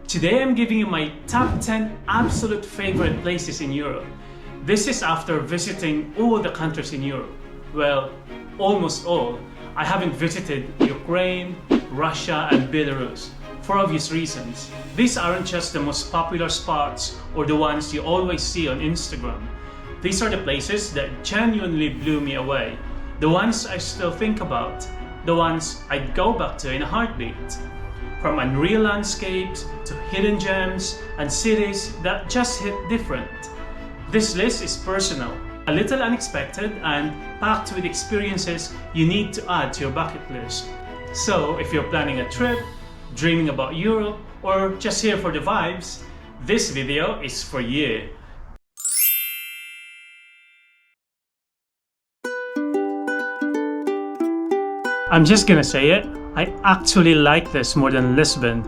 Today I'm giving you my top 10 absolute favorite places in Europe. This is after visiting all the countries in Europe. Well, almost all. I haven't visited Ukraine, Russia and Belarus for obvious reasons. These aren't just the most popular spots or the ones you always see on Instagram. These are the places that genuinely blew me away. The ones I still think about. The ones I'd go back to in a heartbeat. From unreal landscapes to hidden gems and cities that just hit different. This list is personal, a little unexpected and packed with experiences you need to add to your bucket list. So if you're planning a trip, dreaming about Europe, or just here for the vibes, this video is for you. I'm just gonna say it, I actually like this more than Lisbon.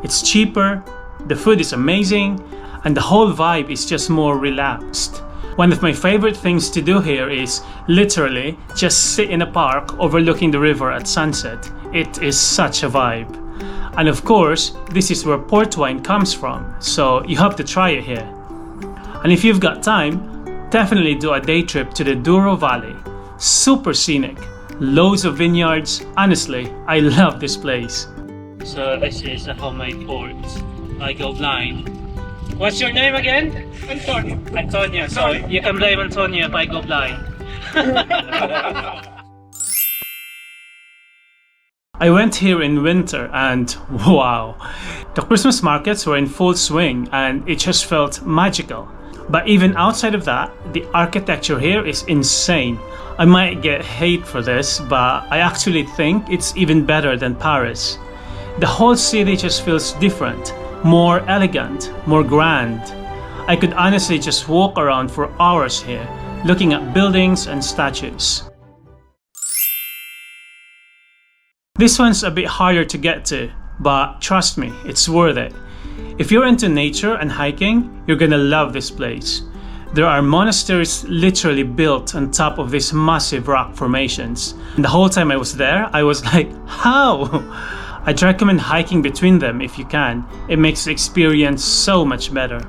It's cheaper, the food is amazing, and the whole vibe is just more relaxed. One of my favorite things to do here is literally just sit in a park overlooking the river at sunset. It is such a vibe. And of course, this is where port wine comes from, so you have to try it here. And if you've got time, definitely do a day trip to the Douro Valley. Super scenic. Loads of vineyards. Honestly, I love this place. So this is a homemade port. I go blind. What's your name again? Antonio. Antonio. So you can blame Antonio if I go blind. I went here in winter and wow, the Christmas markets were in full swing and it just felt magical. But even outside of that, the architecture here is insane. I might get hate for this, but I actually think it's even better than Paris. The whole city just feels different, more elegant, more grand. I could honestly just walk around for hours here, looking at buildings and statues. This one's a bit harder to get to, but trust me, it's worth it. If you're into nature and hiking, you're gonna love this place. There are monasteries literally built on top of these massive rock formations. And the whole time I was there, I was like, how? I'd recommend hiking between them if you can. It makes the experience so much better.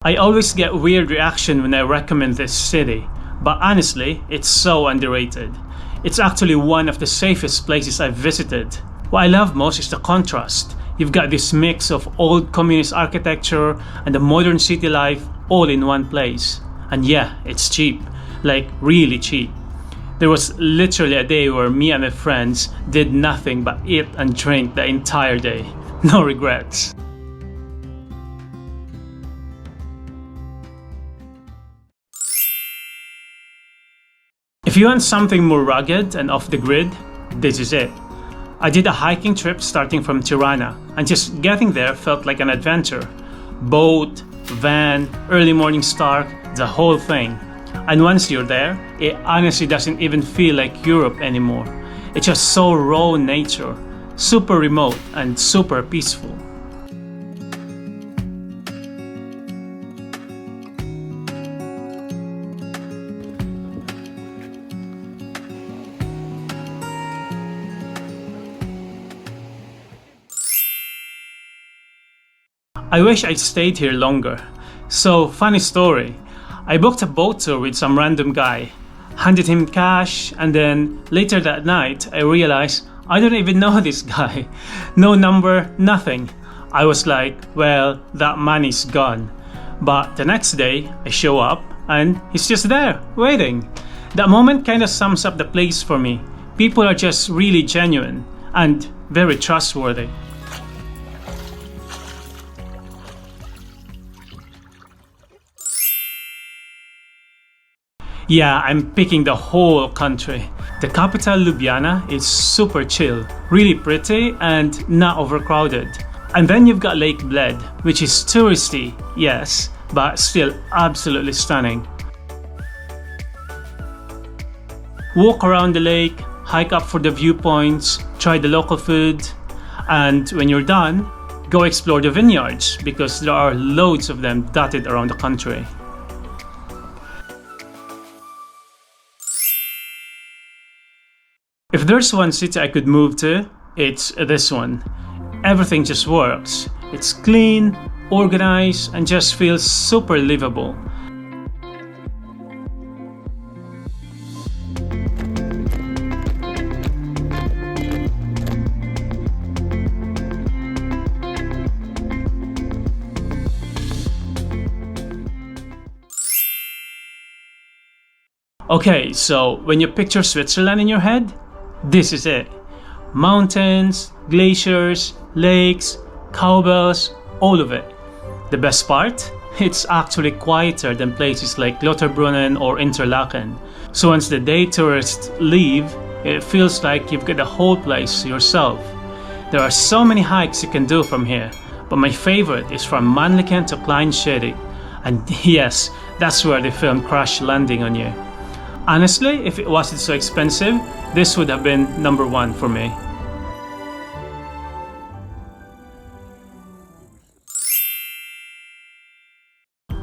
I always get weird reaction when I recommend this city, but honestly, it's so underrated. It's actually one of the safest places I've visited. What I love most is the contrast. You've got this mix of old communist architecture and the modern city life all in one place. And yeah, it's cheap, like really cheap. There was literally a day where me and my friends did nothing but eat and drink the entire day. No regrets. If you want something more rugged and off the grid, this is it. I did a hiking trip starting from Tirana, and just getting there felt like an adventure. Boat, van, early morning start, the whole thing. And once you're there, it honestly doesn't even feel like Europe anymore. It's just so raw nature, super remote and super peaceful. I wish I'd stayed here longer. So, funny story. I booked a boat tour with some random guy, handed him cash, and then later that night I realized I don't even know this guy. No number, nothing. I was like, well, that money's gone. But the next day I show up and he's just there, waiting. That moment kind of sums up the place for me. People are just really genuine and very trustworthy. Yeah, I'm picking the whole country. The capital, Ljubljana, is super chill, really pretty and not overcrowded. And then you've got Lake Bled, which is touristy, yes, but still absolutely stunning. Walk around the lake, hike up for the viewpoints, try the local food, and when you're done, go explore the vineyards because there are loads of them dotted around the country. If there's one city I could move to, it's this one. Everything just works. It's clean, organized, and just feels super livable. Okay, so when you picture Switzerland in your head, this is it. Mountains, glaciers, lakes, cowbells, all of it. The best part? It's actually quieter than places like Lauterbrunnen or Interlaken. So once the day tourists leave, it feels like you've got the whole place to yourself. There are so many hikes you can do from here, but my favorite is from Mannlichen to Kleinschädig. And yes, that's where they filmed Crash Landing on You. Honestly, if it wasn't so expensive, this would have been #1 for me.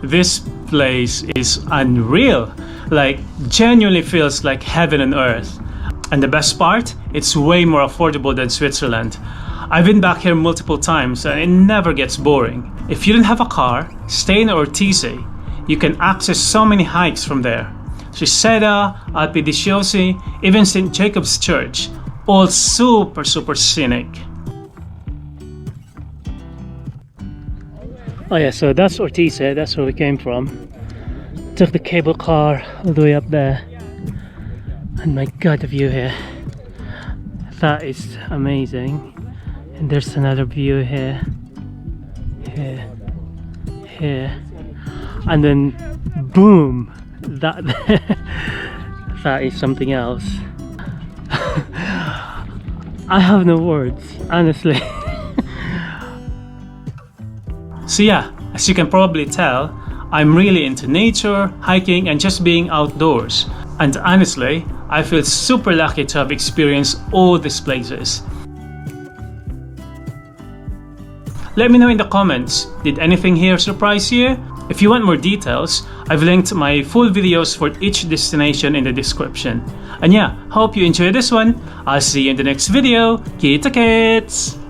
This place is unreal, like genuinely feels like heaven on earth. And the best part, it's way more affordable than Switzerland. I've been back here multiple times and it never gets boring. If you don't have a car, stay in Ortiz. You can access so many hikes from there. Triseda, Alpi di Sciosi, even St. Jacob's Church, all super scenic. Oh yeah, so that's Ortiz, that's where we came from. Took the cable car all the way up there. And my god, the view here. That is amazing. And there's another view here. Here. And then boom! That that is something else. I have no words, honestly. So yeah, as you can probably tell, I'm really into nature, hiking, and just being outdoors. And honestly, I feel super lucky to have experienced all these places. Let me know in the comments, did anything here surprise you? If you want more details, I've linked my full videos for each destination in the description. And yeah, hope you enjoyed this one. I'll see you in the next video. Kita kits!